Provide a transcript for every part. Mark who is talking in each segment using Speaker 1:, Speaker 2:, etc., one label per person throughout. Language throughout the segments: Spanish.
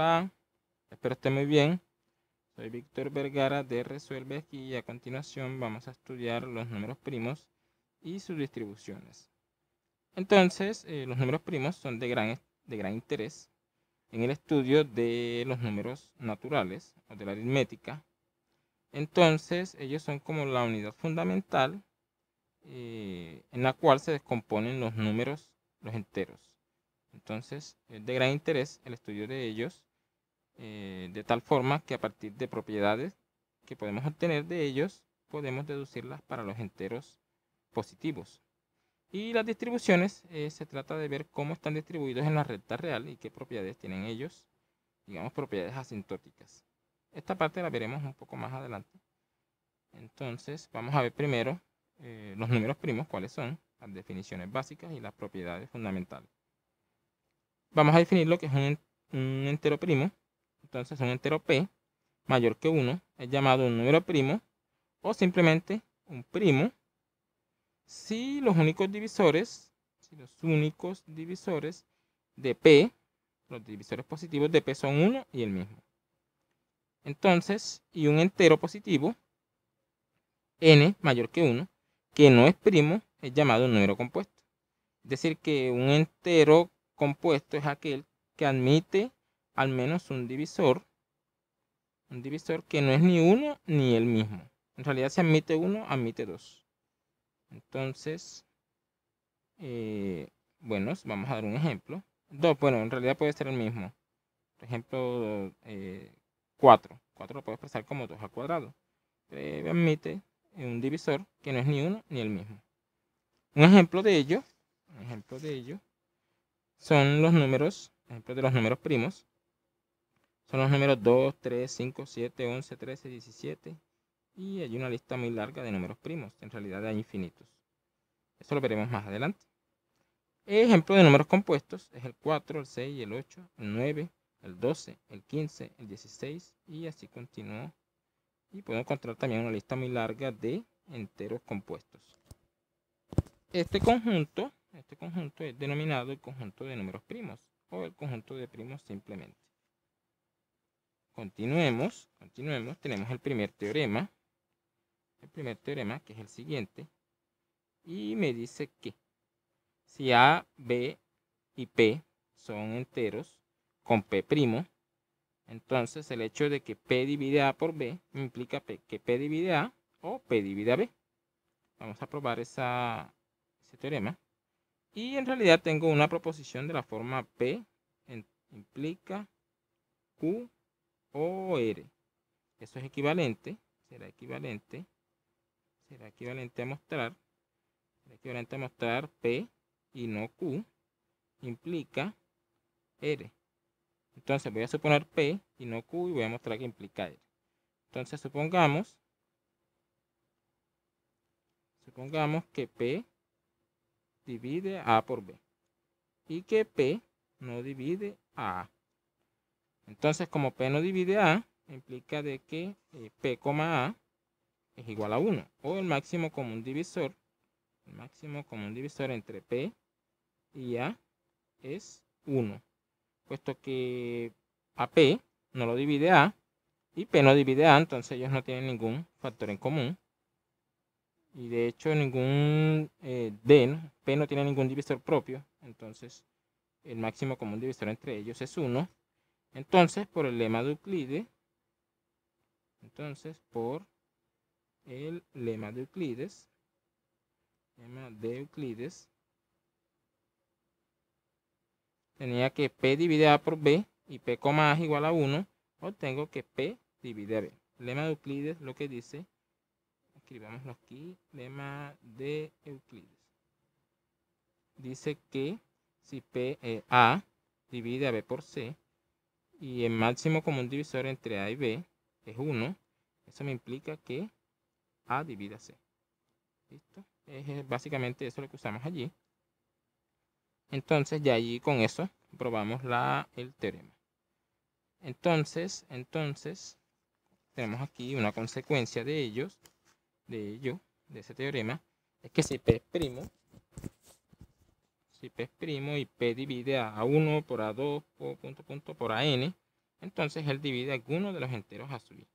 Speaker 1: Hola, espero esté muy bien. Soy Víctor Vergara de Resuelve Aquí y a continuación vamos a estudiar los números primos y sus distribuciones. Entonces, los números primos son de gran interés en el estudio de los números naturales o de la aritmética. Entonces, ellos son como la unidad fundamental en la cual se descomponen los números, los enteros. Entonces, es de gran interés el estudio de ellos, de tal forma que a partir de propiedades que podemos obtener de ellos, podemos deducirlas para los enteros positivos. Y las distribuciones, se trata de ver cómo están distribuidos en la recta real y qué propiedades tienen ellos, digamos propiedades asintóticas. Esta parte la veremos un poco más adelante. Entonces, vamos a ver primero los números primos, cuáles son, las definiciones básicas y las propiedades fundamentales. Vamos a definir lo que es un entero primo. Entonces, un entero p mayor que 1 es llamado un número primo o simplemente un primo si los únicos divisores de p, los divisores positivos de p son 1 y el mismo. Entonces, y un entero positivo, n mayor que 1, que no es primo, es llamado un número compuesto. Es decir, que un entero compuesto es aquel que admite al menos un divisor que no es ni 1 ni el mismo. En realidad, si admite 1, admite 2. Entonces, bueno, vamos a dar un ejemplo. 2, bueno, en realidad puede ser el mismo. Por ejemplo, 4. 4 lo puedo expresar como 2 al cuadrado. Admite un divisor que no es ni 1 ni el mismo. Un ejemplo de ello son los números, ejemplos de los números primos. Son los números 2, 3, 5, 7, 11, 13, 17. Y hay una lista muy larga de números primos. En realidad hay infinitos. Eso lo veremos más adelante. Ejemplo de números compuestos es el 4, el 6, el 8, el 9, el 12, el 15, el 16 y así continúa. Y puedo encontrar también una lista muy larga de enteros compuestos. Este conjunto es denominado el conjunto de números primos o el conjunto de primos simplemente. Continuemos. Tenemos el primer teorema. Que es el siguiente. Y me dice que si A, B y P son enteros con P', entonces el hecho de que P divide A por B implica que P divide A o P divide a B. Vamos a probar ese teorema. Y en realidad tengo una proposición de la forma P implica Q o R. Eso es equivalente, será equivalente a mostrar P y no Q implica R. Entonces voy a suponer P y no Q y voy a mostrar que implica R. Entonces supongamos que P divide A por B y que P no divide a A. Entonces, como P no divide A, implica de que P, A es igual a 1 o el máximo común divisor entre P y A es 1, puesto que a P no lo divide A y P no divide A, entonces ellos no tienen ningún factor en común. Y de hecho P no tiene ningún divisor propio, entonces el máximo común divisor entre ellos es 1. Entonces, por el lema de Euclides, tenía que P divide A por B y P, A es igual a 1, obtengo que P divide a B. El lema de Euclides lo que dice, escribámoslo aquí, lema de Euclides. Dice que si A divide a B por C y el máximo común divisor entre A y B es 1, eso me implica que A divide a C. ¿Listo? Es básicamente eso lo que usamos allí. Entonces ya allí con eso probamos el teorema. Entonces tenemos aquí una consecuencia de ese teorema, es que si P es primo y P divide a 1 por A2 por AN, entonces él divide alguno de los enteros a su i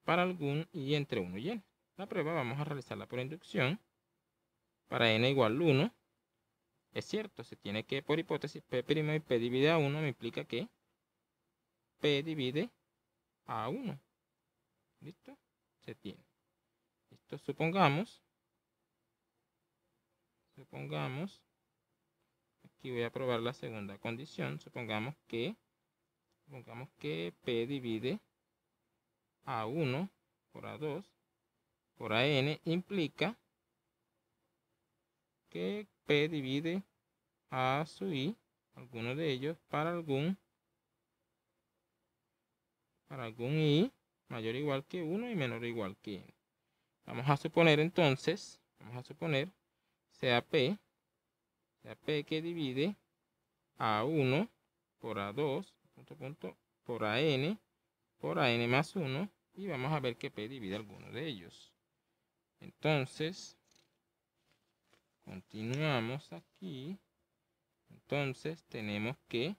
Speaker 1: para algún i entre 1 y n. La prueba vamos a realizarla por inducción. Para n igual 1, es cierto, se tiene que, por hipótesis, p' y p divide a 1 me implica que p divide a 1. ¿Listo? Se tiene. Listo, supongamos, aquí voy a probar la segunda condición, supongamos que p divide a 1 por a2 por a n implica que p divide a su i, alguno de ellos, para algún i mayor o igual que 1 y menor o igual que n. Vamos a suponer entonces, sea p que divide a 1 por a2 por a n más 1, y vamos a ver que p divide alguno de ellos. Entonces, continuamos aquí. Entonces tenemos que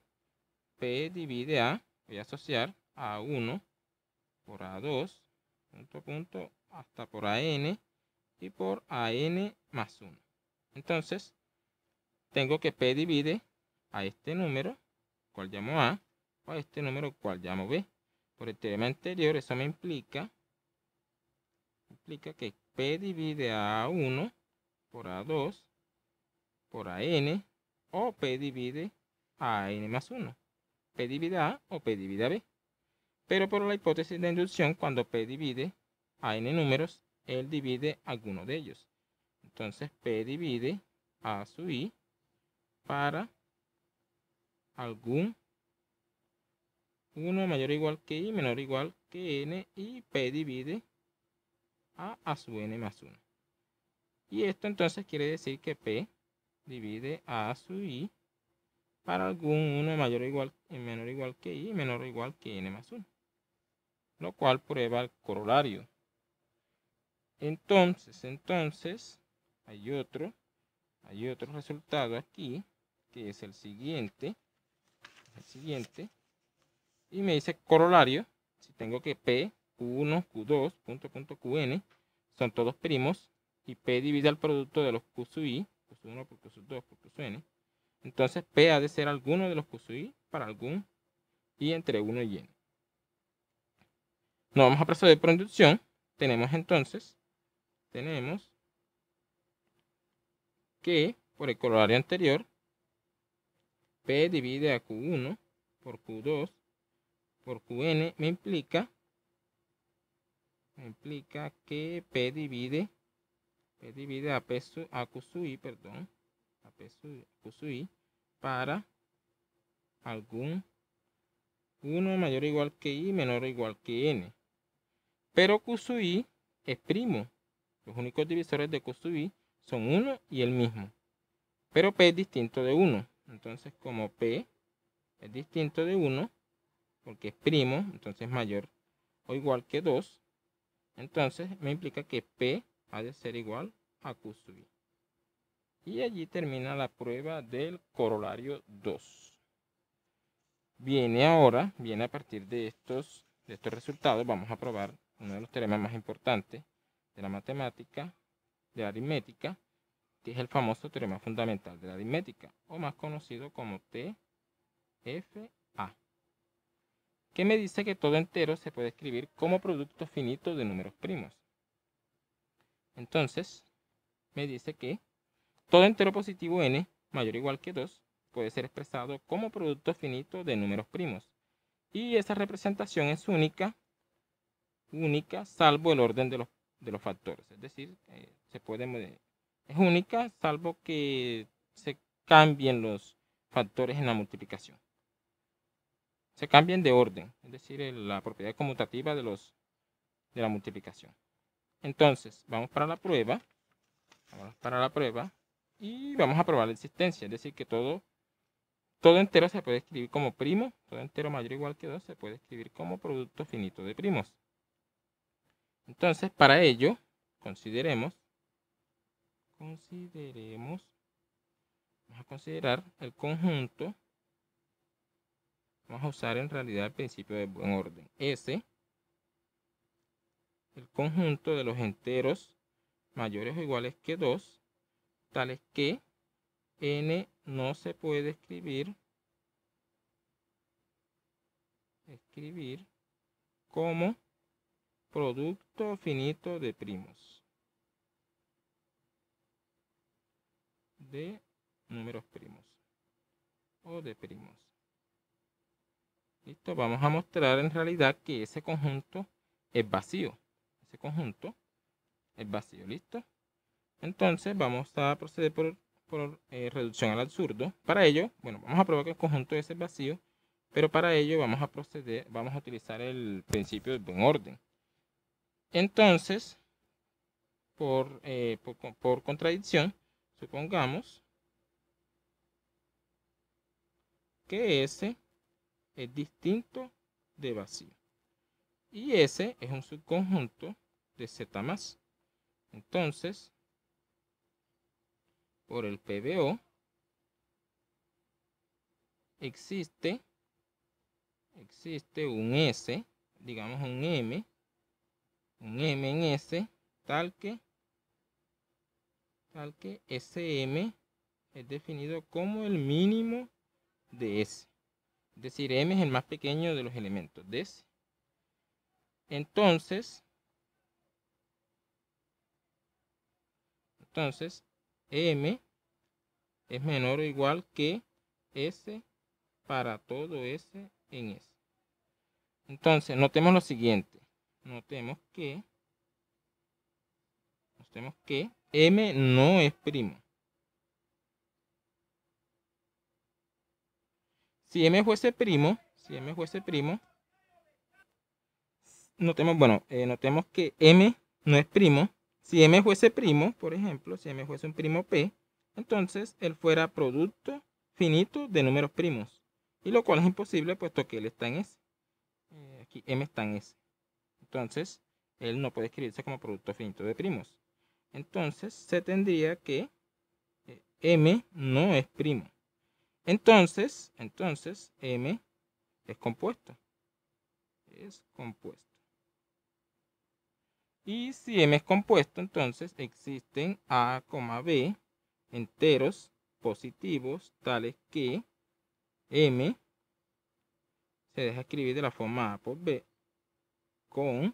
Speaker 1: p divide a, voy a asociar a 1 por a2 hasta por a n y por a n más 1. Entonces tengo que p divide a este número, cual llamo a, o a este número, cual llamo b. Por el teorema anterior, eso me implica que p divide a 1 por a2 por a n, o p divide a n más 1. P divide a o p divide a b. Pero por la hipótesis de inducción, cuando p divide a n números, él divide alguno de ellos. Entonces p divide a su i para algún 1 mayor o igual que i menor o igual que n, y p divide a su n más 1. Y esto entonces quiere decir que p divide a su i para algún 1 mayor o igual menor o igual que i menor o igual que n más 1. Lo cual prueba el corolario. Entonces hay otro resultado aquí, que es el siguiente. Y me dice corolario, si tengo que p, q1, q2, qn, son todos primos, y p divide al producto de los q sub i, q1 por q sub 2 por q sub n, entonces p ha de ser alguno de los q sub i para algún i entre 1 y n. No vamos a proceder por inducción. Tenemos que, por el corolario anterior, p divide a q1 por q2 por qn me implica que p divide a q sub i, q sub i para algún 1 mayor o igual que i menor o igual que n. Pero q sub i es primo. Los únicos divisores de q sub i son 1 y el mismo. Pero p es distinto de 1. Entonces, como p es distinto de 1, porque es primo, entonces mayor o igual que 2, entonces me implica que p ha de ser igual a q sub i. Y allí termina la prueba del corolario 2. Viene a partir de estos resultados, vamos a probar uno de los teoremas más importantes de la matemática, de la aritmética, que es el famoso teorema fundamental de la aritmética, o más conocido como TFA, que me dice que todo entero se puede escribir como producto finito de números primos. Entonces, me dice que todo entero positivo n mayor o igual que 2 puede ser expresado como producto finito de números primos. Y esa representación es única salvo el orden de los factores. Es decir, es única salvo que se cambien los factores en la multiplicación. Se cambien de orden, es decir, la propiedad conmutativa de la multiplicación. Entonces, vamos para la prueba. Y vamos a probar la existencia, es decir, que todo entero se puede escribir como primo, todo entero mayor o igual que 2 se puede escribir como producto finito de primos. Entonces, para ello, consideremos, vamos a considerar el conjunto vamos a usar en realidad el principio de buen orden. S, el conjunto de los enteros mayores o iguales que 2, tales que n no se puede escribir como producto finito de primos. De números primos o de primos. Listo, vamos a mostrar en realidad que ese conjunto es vacío. Ese conjunto es vacío, ¿listo? Entonces vamos a proceder por reducción al absurdo. Para ello, bueno, vamos a probar que el conjunto S es vacío, pero para ello vamos a utilizar el principio del buen orden. Entonces, por contradicción, supongamos que S es distinto de vacío. Y S es un subconjunto de Z más. Entonces, por el PBO, existe un S, digamos un M en S, tal que SM es definido como el mínimo de S. Es decir, M es el más pequeño de los elementos de S. Entonces, M es menor o igual que S para todo S en S. Entonces, notemos lo siguiente. Notemos que M no es primo. Si M fuese primo, notemos que M no es primo. Si M fuese primo, por ejemplo, si M fuese un primo P, entonces él fuera producto finito de números primos. Y lo cual es imposible puesto que él está en S. Aquí M está en S. Entonces, él no puede escribirse como producto finito de primos. Entonces, se tendría que M no es primo. Entonces, M es compuesto. Y si M es compuesto, entonces existen A, B enteros positivos tales que M se deja escribir de la forma A por B con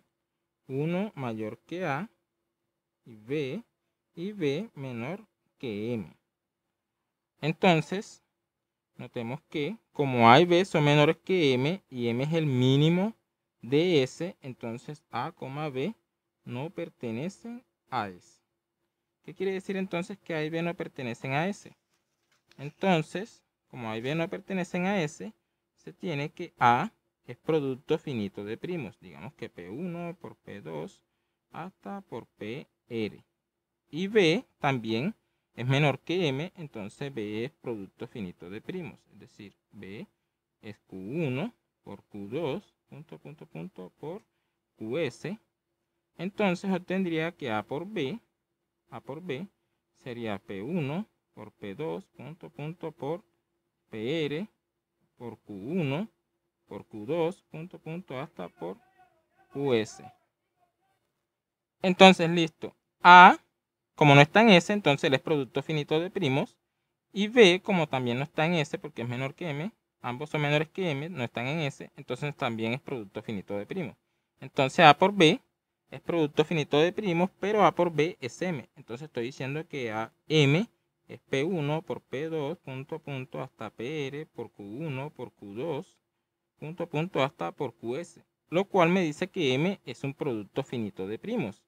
Speaker 1: 1 mayor que A y B menor que M. Entonces, notemos que como A y B son menores que M y M es el mínimo de S, entonces A, B no pertenecen a S. ¿Qué quiere decir entonces que A y B no pertenecen a S? Entonces, como A y B no pertenecen a S, se tiene que A es producto finito de primos. Digamos que P1 por P2 hasta por PR. Y B también es menor que M, entonces B es producto finito de primos. Es decir, B es Q1 por Q2, por QS. Entonces obtendría que A por B sería P1 por P2, por PR, por Q1, por Q2, hasta por QS. Entonces, listo. A, como no está en S, entonces él es producto finito de primos. Y B, como también no está en S, porque es menor que M, ambos son menores que M, no están en S, entonces también es producto finito de primos. Entonces A por B es producto finito de primos, pero A por B es M. Entonces estoy diciendo que M es P1 por P2, hasta PR por Q1 por Q2, hasta por QS. Lo cual me dice que M es un producto finito de primos.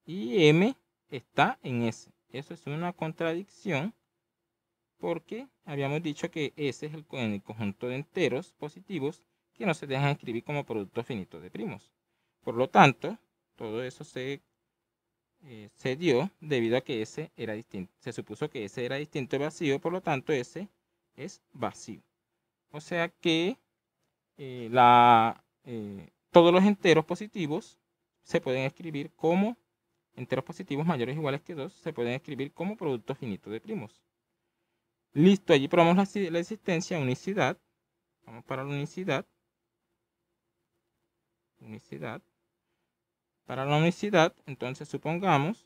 Speaker 1: Y M está en S. Eso es una contradicción porque habíamos dicho que S es el conjunto de enteros positivos que no se dejan escribir como producto finito de primos. Por lo tanto, todo eso se dio debido a que S era distinto. Se supuso que S era distinto de vacío, por lo tanto S es vacío. O sea que todos los enteros positivos se pueden escribir como enteros positivos mayores o iguales que 2, se pueden escribir como producto finito de primos. Listo, allí probamos la existencia, unicidad. Vamos para la unicidad. Para la unicidad, entonces supongamos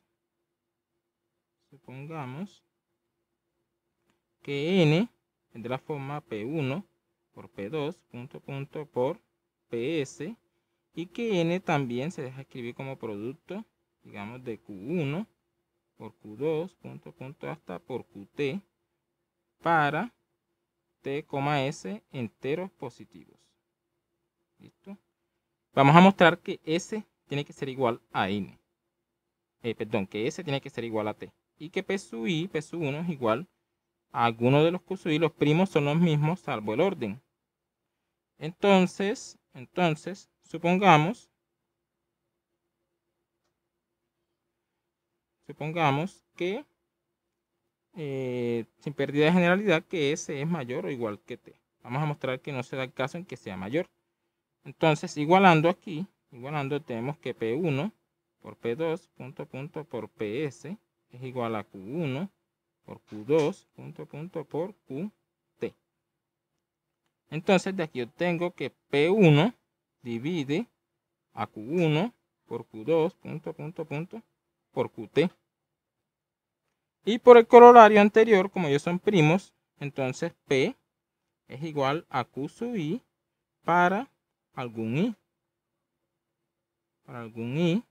Speaker 1: que n es de la forma P1 por P2, por PS, y que n también se deja escribir como producto, digamos, de Q1 por Q2, hasta por Qt, para T, S enteros positivos. ¿Listo? Vamos a mostrar que S tiene que ser igual a N. Que S tiene que ser igual a T. Y que P sub I, P sub 1 es igual a alguno de los Q sub I. Los primos son los mismos salvo el orden. Entonces, supongamos que, sin pérdida de generalidad, que S es mayor o igual que T. Vamos a mostrar que no se da el caso en que sea mayor. Entonces, igualando aquí, tenemos que P1 por P2, por PS, es igual a Q1 por Q2, por Qt. Entonces, de aquí obtengo que P1 divide a Q1 por Q2, por Qt. Y por el corolario anterior, como ellos son primos, entonces P es igual a Q sub I para algún I,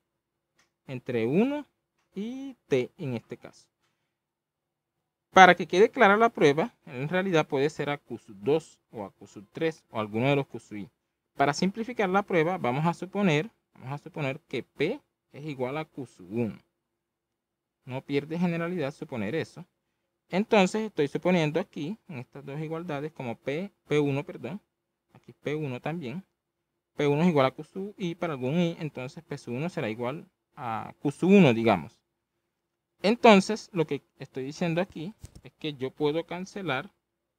Speaker 1: entre 1 y T en este caso. Para que quede clara la prueba, en realidad puede ser a Q sub 2 o a Q sub 3 o alguno de los Q sub I. Para simplificar la prueba, vamos a suponer que P es igual a Q sub 1. No pierde generalidad suponer eso. Entonces estoy suponiendo aquí, en estas dos igualdades, como P1, perdón, aquí P1 también. P1 es igual a Q sub I para algún I, entonces P sub 1 será igual a Q sub 1, digamos. Entonces, lo que estoy diciendo aquí es que yo puedo cancelar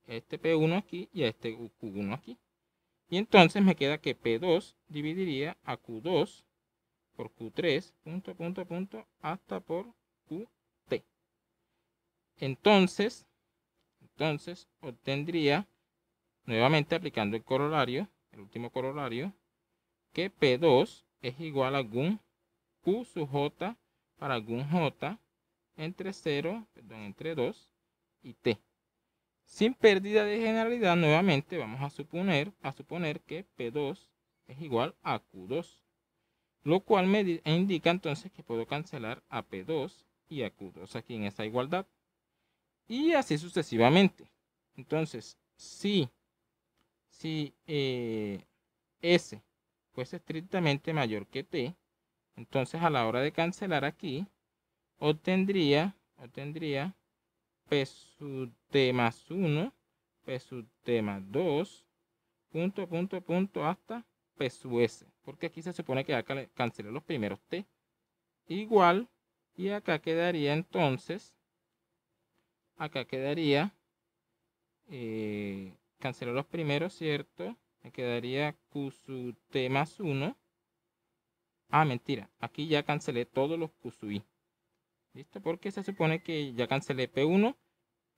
Speaker 1: este P1 aquí y a este Q1 aquí. Y entonces me queda que P2 dividiría a Q2 por Q3, hasta por Qt. Entonces obtendría, nuevamente aplicando el corolario, el último corolario, que P2 es igual a algún Q sub J para algún J entre 2 y T. Sin pérdida de generalidad, nuevamente vamos a suponer que P2 es igual a Q2, lo cual me indica entonces que puedo cancelar a P2 y a Q2 aquí en esa igualdad. Y así sucesivamente. Entonces, si S fuese estrictamente mayor que T, entonces a la hora de cancelar aquí, obtendría P sub T más 1, P sub T más 2, hasta P sub S. Porque aquí se supone que ya cancelé los primeros T. Igual, y acá quedaría entonces, cancelé los primeros, ¿cierto? Me quedaría Q sub T más 1. Ah, mentira. Aquí ya cancelé todos los Q sub I. ¿Listo? Porque se supone que ya cancelé P1,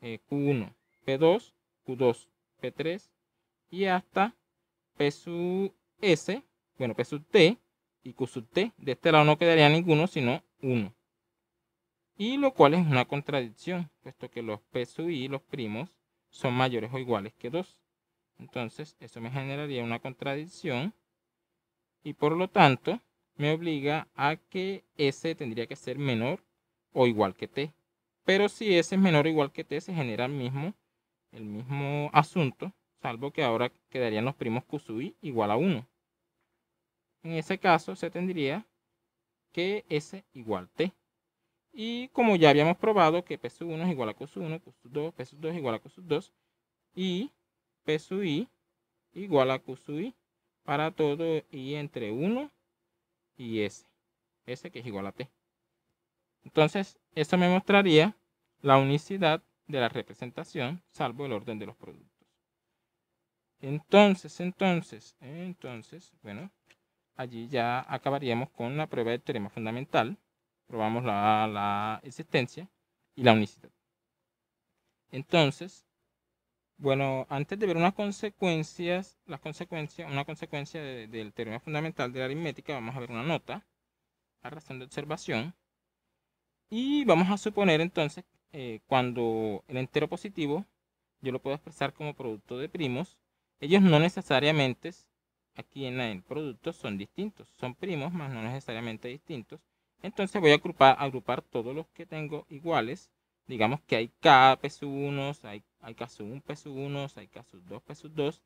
Speaker 1: Q1, P2, Q2, P3 y hasta P sub S, bueno, P sub T y Q sub T. De este lado no quedaría ninguno, sino 1. Y lo cual es una contradicción, puesto que los P sub I, los primos, son mayores o iguales que 2. Entonces, eso me generaría una contradicción y por lo tanto me obliga a que S tendría que ser menor o igual que T. Pero si S es menor o igual que T, se genera el mismo asunto, salvo que ahora quedarían los primos Q sub I igual a 1. En ese caso se tendría que S igual T. Y como ya habíamos probado que P sub 1 es igual a Q sub 1, Q sub 2, P sub 2 es igual a Q sub 2 y P sub I igual a Q sub I para todo I entre 1 y S que es igual a T. Entonces, eso me mostraría la unicidad de la representación, salvo el orden de los productos. Entonces, bueno, allí ya acabaríamos con la prueba del teorema fundamental. Probamos la existencia y la unicidad. Entonces, Bueno, antes de ver una consecuencia del teorema fundamental de la aritmética, vamos a ver una nota, la razón de observación. Y vamos a suponer entonces, cuando el entero positivo, yo lo puedo expresar como producto de primos, ellos no necesariamente, aquí en el producto, son distintos. Son primos, más no necesariamente distintos. Entonces voy a agrupar todos los que tengo iguales. Digamos que hay K P sub 1, hay K sub 1 P sub 1, hay K sub 2 P sub 2.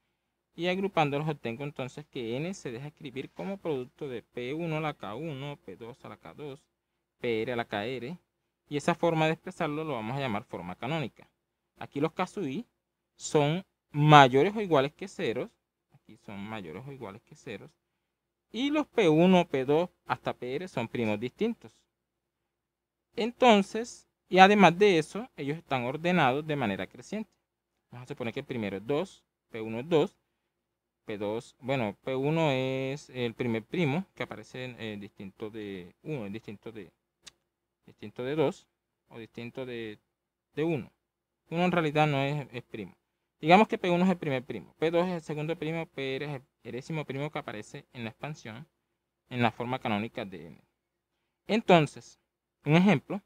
Speaker 1: Y agrupándolos obtengo entonces que N se deja escribir como producto de P1 a la K1, P2 a la K2, PR a la KR. Y esa forma de expresarlo lo vamos a llamar forma canónica. Aquí los K sub I son mayores o iguales que ceros. Aquí son mayores o iguales que ceros. Y los P1, P2 hasta PR son primos distintos. Entonces, y además de eso, ellos están ordenados de manera creciente. Vamos a suponer que el primero es 2, P1 es 2, P2, bueno, P1 es el primer primo que aparece distinto de 1, distinto de 2 o distinto de 1. 1 en realidad no es primo. Digamos que P1 es el primer primo, P2 es el segundo primo, PR es el décimo primo que aparece en la expansión en la forma canónica de N. Entonces, un ejemplo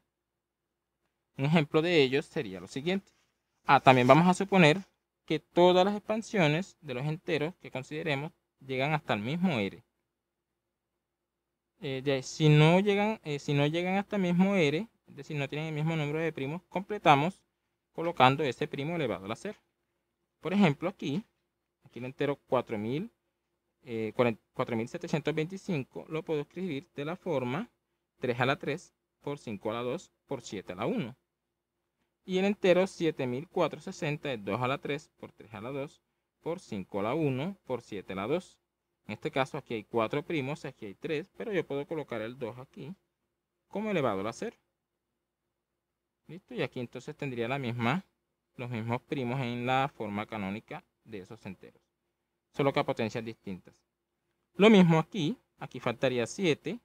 Speaker 1: de ellos sería lo siguiente. También vamos a suponer que todas las expansiones de los enteros que consideremos llegan hasta el mismo R. Si no llegan hasta el mismo R, es decir, no tienen el mismo número de primos, completamos colocando ese primo elevado a la 0. Por ejemplo, aquí el entero 4725 lo puedo escribir de la forma 3 a la 3 por 5 a la 2 por 7 a la 1. Y el entero 7460 es 2 a la 3 por 3 a la 2 por 5 a la 1 por 7 a la 2. En este caso aquí hay 4 primos, aquí hay 3, pero yo puedo colocar el 2 aquí como elevado a la 0. ¿Listo? Y aquí entonces tendría los mismos primos en la forma canónica de esos enteros, solo que a potencias distintas. Lo mismo aquí faltaría 7.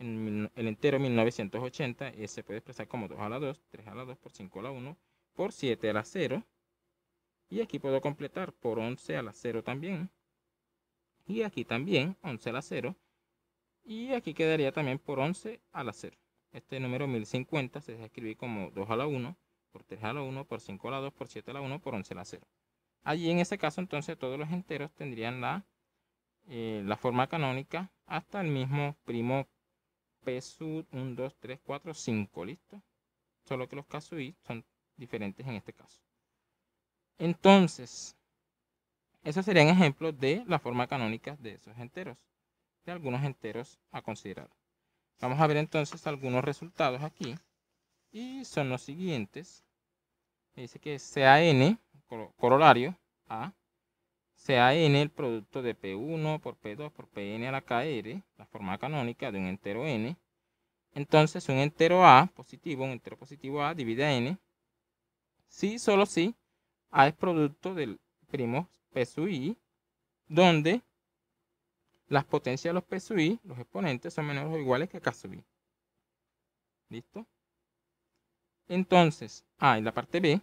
Speaker 1: En el entero 1980 se puede expresar como 2 a la 2, 3 a la 2 por 5 a la 1 por 7 a la 0. Y aquí puedo completar por 11 a la 0 también. Y aquí también 11 a la 0. Y aquí quedaría también por 11 a la 0. Este número 1050 se deja escribir como 2 a la 1 por 3 a la 1 por 5 a la 2 por 7 a la 1 por 11 a la 0. Allí en ese caso entonces todos los enteros tendrían la forma canónica hasta el mismo primo P sub 1, 2, 3, 4, 5, ¿listo? Solo que los K sub I son diferentes en este caso. Entonces, esos serían ejemplos de la forma canónica de esos enteros, de algunos enteros a considerar. Vamos a ver entonces algunos resultados aquí, y son los siguientes. Me dice que sea n, corolario, a, sea n el producto de P1 por P2 por Pn a la KR, la forma canónica de un entero n. Entonces un entero a positivo, un entero positivo a divide a n, si, solo si a es producto del primo P sub i, donde las potencias de los P sub i, los exponentes, son menores o iguales que K sub i. ¿Listo? Entonces, en la parte B,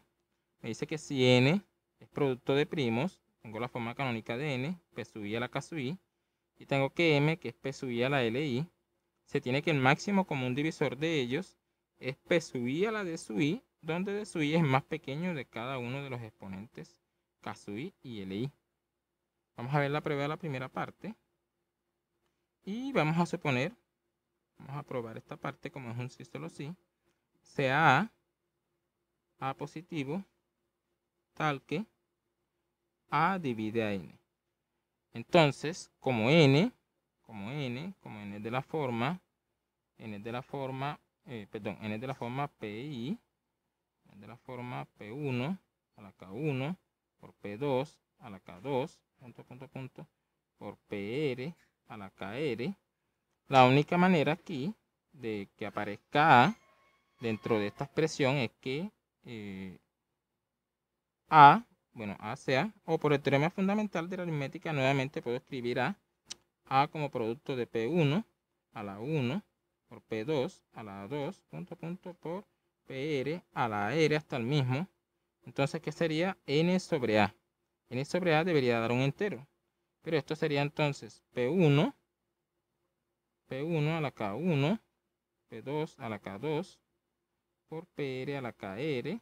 Speaker 1: me dice que si n es producto de primos, tengo la forma canónica de n, P sub i a la K sub i, y tengo que m, que es P sub i a la Li, se tiene que el máximo común divisor de ellos es P sub i a la D sub i, donde D sub i es más pequeño de cada uno de los exponentes K sub i y Li. Vamos a ver la prueba de la primera parte. Y vamos a suponer, vamos a probar esta parte como es un sí solo sí, sea A positivo, tal que A divide a N. Entonces, como N es de la forma, N es de la forma PI, es de la forma P1 a la K1 por P2 a la K2, por PR a la KR. La única manera aquí de que aparezca A dentro de esta expresión es que A sea, o por el teorema fundamental de la aritmética, nuevamente puedo escribir A como producto de P1 a la 1 por P2 a la 2, por PR a la R hasta el mismo, Entonces, ¿qué sería n sobre a? N sobre a debería dar un entero. Pero esto sería entonces P1 a la K1, P2 a la K2, por PR a la KR,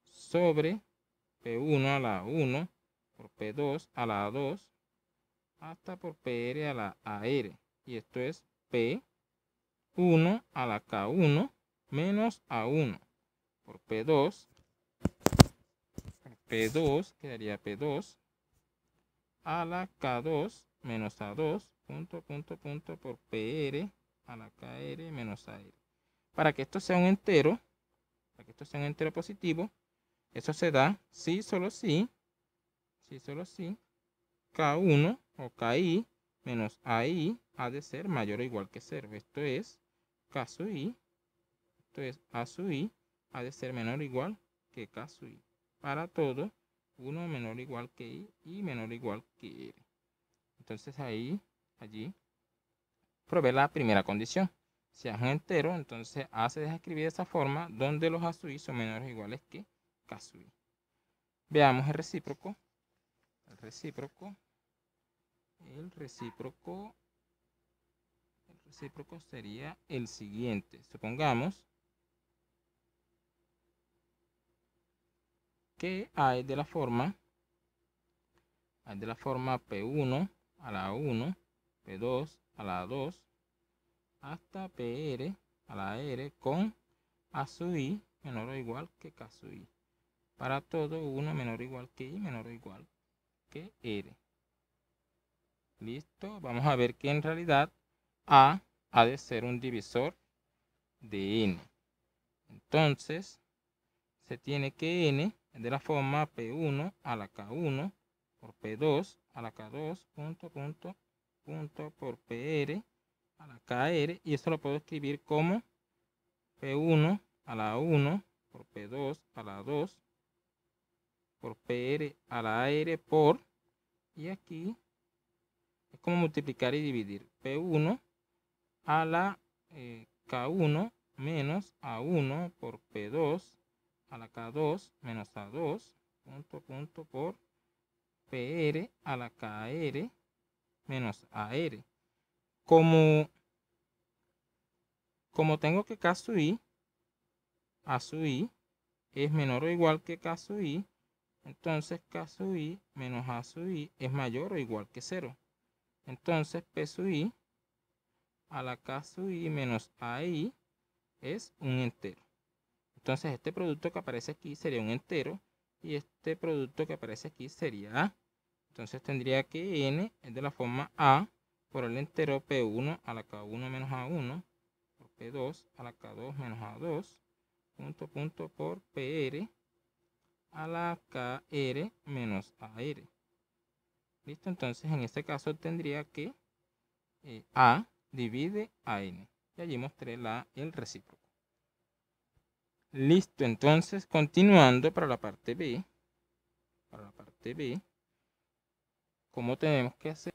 Speaker 1: sobre P1 a la 1, por P2 a la 2, hasta por PR a la AR. Y esto es P1 a la K1 menos A1, por P2 quedaría P2 a la K2 menos A2, punto, por PR a la KR menos AR. Para que esto sea un entero, positivo, eso se da si solo si K1 o KI menos AI ha de ser mayor o igual que 0. Esto es K sub I, esto es A sub I ha de ser menor o igual que K sub I. Para todo, 1 menor o igual que I y menor o igual que R. Entonces allí provee la primera condición. Si A es un entero, entonces A se deja escribir de esa forma, donde los A sub I son menores o iguales que K sub I. Veamos el recíproco. El recíproco sería el siguiente. Supongamos que A es de la forma P1 a la 1, P2 a la 2, hasta PR a la R con A sub I menor o igual que K sub I. Para todo, 1 menor o igual que I menor o igual que R. Listo. Vamos a ver que en realidad A ha de ser un divisor de N. Entonces, se tiene que N es de la forma P1 a la K1 por P2 a la K2 punto por PR a la KR, y eso lo puedo escribir como P1 a la 1 por P2 a la 2 por PR a la AR por, y aquí es como multiplicar y dividir, P1 a la K1 menos A1 por P2 a la K2 menos A2 punto por PR a la KR menos AR. Como tengo que K sub I, A sub I es menor o igual que K sub I, entonces K sub I menos A sub I es mayor o igual que 0. Entonces P sub I a la K sub I menos AI es un entero. Entonces este producto que aparece aquí sería un entero y este producto que aparece aquí sería A. Entonces tendría que N es de la forma A por el entero P1 a la K1 menos A1 por P2 a la K2 menos A2 punto por PR a la KR menos AR. Listo, entonces en este caso tendría que A divide a N. Y allí mostré el recíproco. Listo, entonces continuando para la parte B. ¿Cómo tenemos que hacer?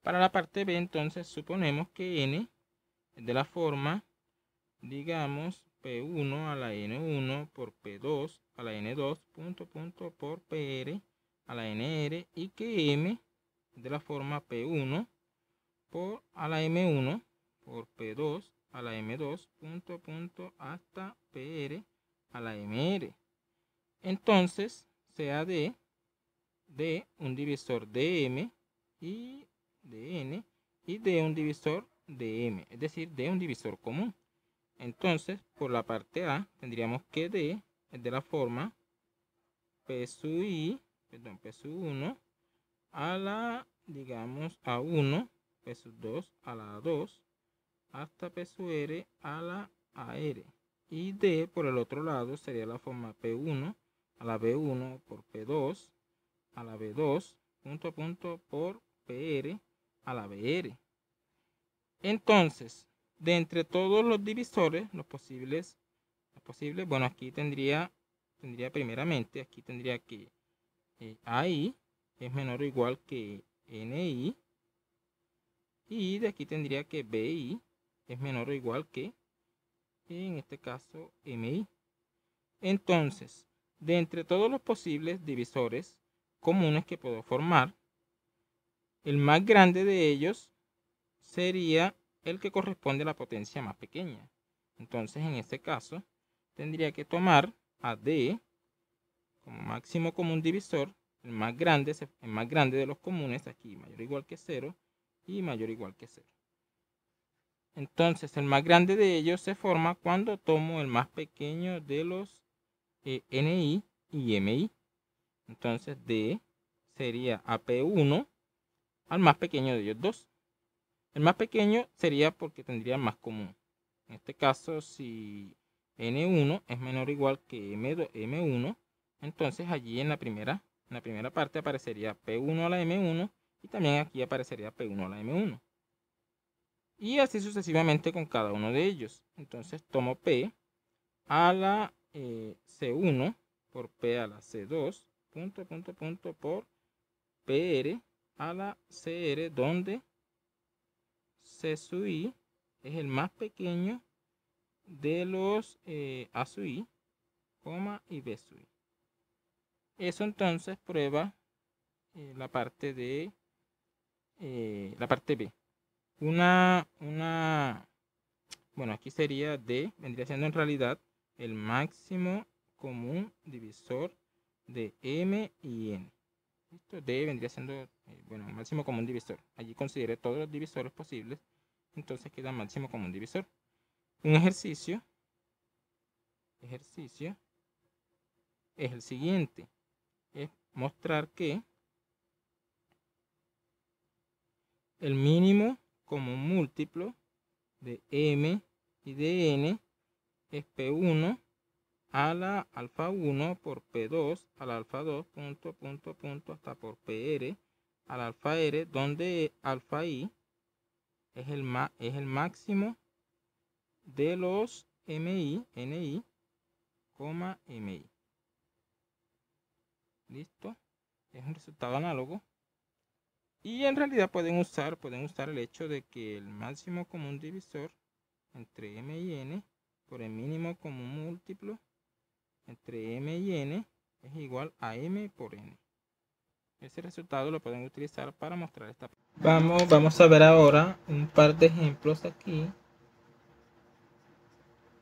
Speaker 1: Para la parte B, entonces suponemos que N es de la forma, digamos, P1 a la N1 por P2 a la N2 punto por PR a la NR, y que M es de la forma P1 a la M1 por P2 a la M2 punto hasta PR a la MR. Entonces sea de un divisor de M y de N y de un divisor de M, es decir, de un divisor común. Entonces, por la parte A tendríamos que D es de la forma P sub 1 a la, digamos, A1, P sub 2 a la A2, hasta P sub R a la AR. Y D por el otro lado sería la forma P1 a la B1 por P2 a la B2 punto por PR a la BR. Entonces, de entre todos los divisores, los posibles, bueno, aquí tendría primeramente, aquí tendría que AI es menor o igual que NI, y de aquí tendría que BI es menor o igual que, en este caso, MI. Entonces, de entre todos los posibles divisores comunes que puedo formar, el más grande de ellos sería el que corresponde a la potencia más pequeña. Entonces, en este caso, tendría que tomar a D como máximo común divisor, el más grande de los comunes, aquí mayor o igual que 0 y mayor o igual que 0. Entonces, el más grande de ellos se forma cuando tomo el más pequeño de los NI y MI. Entonces, D sería AP1 al más pequeño de ellos dos. El más pequeño sería porque tendría el más común. En este caso, si N1 es menor o igual que M1, entonces allí en la primera parte aparecería P1 a la M1 y también aquí aparecería P1 a la M1. Y así sucesivamente con cada uno de ellos. Entonces tomo P a la C1 por P a la C2, por PR a la CR, donde C sub I es el más pequeño de los A sub I, y B sub I. Eso entonces prueba la parte B. Bueno, aquí sería D, vendría siendo en realidad el máximo común divisor de M y N. ¿Listo? D vendría siendo, el máximo común divisor. Allí consideré todos los divisores posibles, entonces queda máximo común divisor. Un ejercicio es el siguiente. Es mostrar que el mínimo común múltiplo de M y de N es P1 a la alfa 1 por P2 a la alfa 2 hasta por PR a la alfa R, donde alfa I es el máximo de los MI, NI, MI. ¿Listo? Es un resultado análogo. Y en realidad pueden usar el hecho de que el máximo común divisor entre M y N por el mínimo común múltiplo entre M y N es igual a M por N. Ese resultado lo pueden utilizar para mostrar esta. Vamos a ver ahora un par de ejemplos aquí.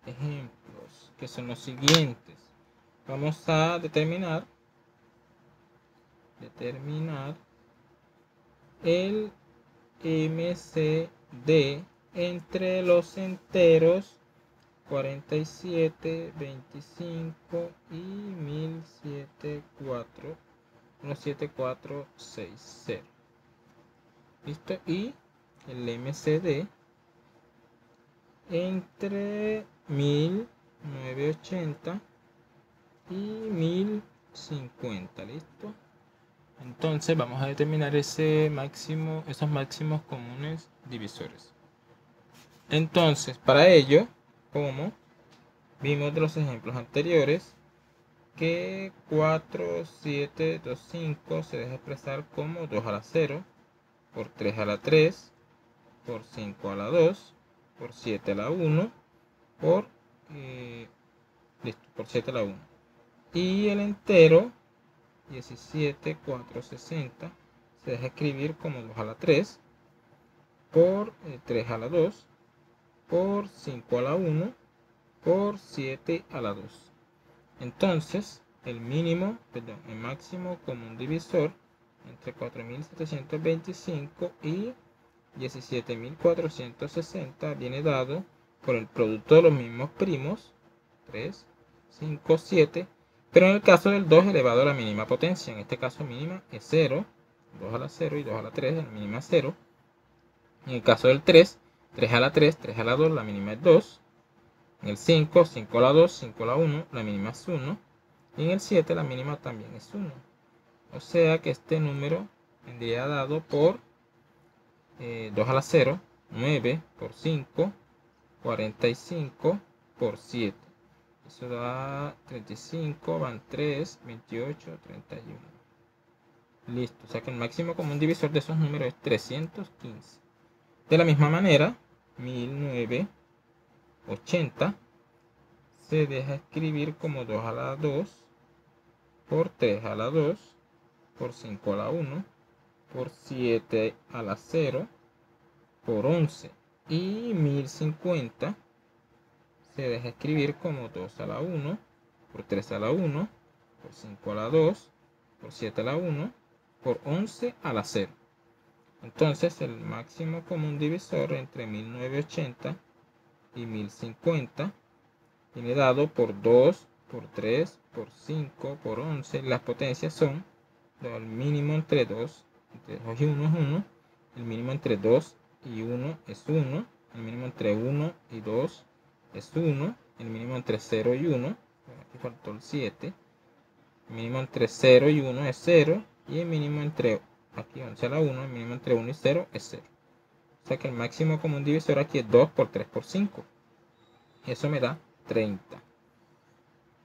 Speaker 1: Ejemplos que son los siguientes. Vamos a determinar el MCD entre los enteros 47, 25 y 17460. ¿Listo? Y el MCD entre 1980 y 1050. ¿Listo? Entonces vamos a determinar esos máximos comunes divisores. Entonces, para ello, como vimos de los ejemplos anteriores, que 4, 7, 2, 5 se deja expresar como 2 a la 0, por 3 a la 3, por 5 a la 2, por 7 a la 1, por 7 a la 1. Y el entero 17, 4, 60 se deja escribir como 2 a la 3, por 3 a la 2, por 5 a la 1, por 7 a la 2. Entonces, el máximo común divisor entre 4725 y 17460 viene dado por el producto de los mismos primos, 3, 5, 7, pero en el caso del 2 elevado a la mínima potencia, en este caso mínima es 0, 2 a la 0 y 2 a la 3, la mínima es 0. En el caso del 3, 3 a la 3, 3 a la 2, la mínima es 2. En el 5, 5 a la 2, 5 a la 1, la mínima es 1. Y en el 7 la mínima también es 1. O sea que este número vendría dado por 2 a la 0, 9 por 5, 45 por 7. Eso da 35, van 3, 28, 31. Listo. O sea que el máximo común divisor de esos números es 315. De la misma manera, 1980 se deja escribir como 2 a la 2, por 3 a la 2, por 5 a la 1, por 7 a la 0, por 11. Y 1050 se deja escribir como 2 a la 1, por 3 a la 1, por 5 a la 2, por 7 a la 1, por 11 a la 0. Entonces el máximo común divisor entre 1980 y 1050 viene dado por 2, por 3, por 5, por 11. Las potencias son el mínimo entre 2 y 1 es 1, el mínimo entre 2 y 1 es 1, el mínimo entre 1 y 2 es 1, el mínimo entre 0 y 1, aquí faltó el 7, el mínimo entre 0 y 1 es 0, y el mínimo entre, aquí 11 a la 1, el mínimo entre 1 y 0 es 0. O sea que el máximo común divisor aquí es 2 por 3 por 5. Eso me da 30.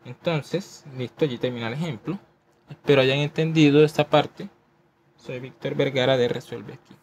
Speaker 1: Entonces, listo, allí termina el ejemplo. Espero hayan entendido esta parte. Soy Víctor Vergara de Resuelve Aquí.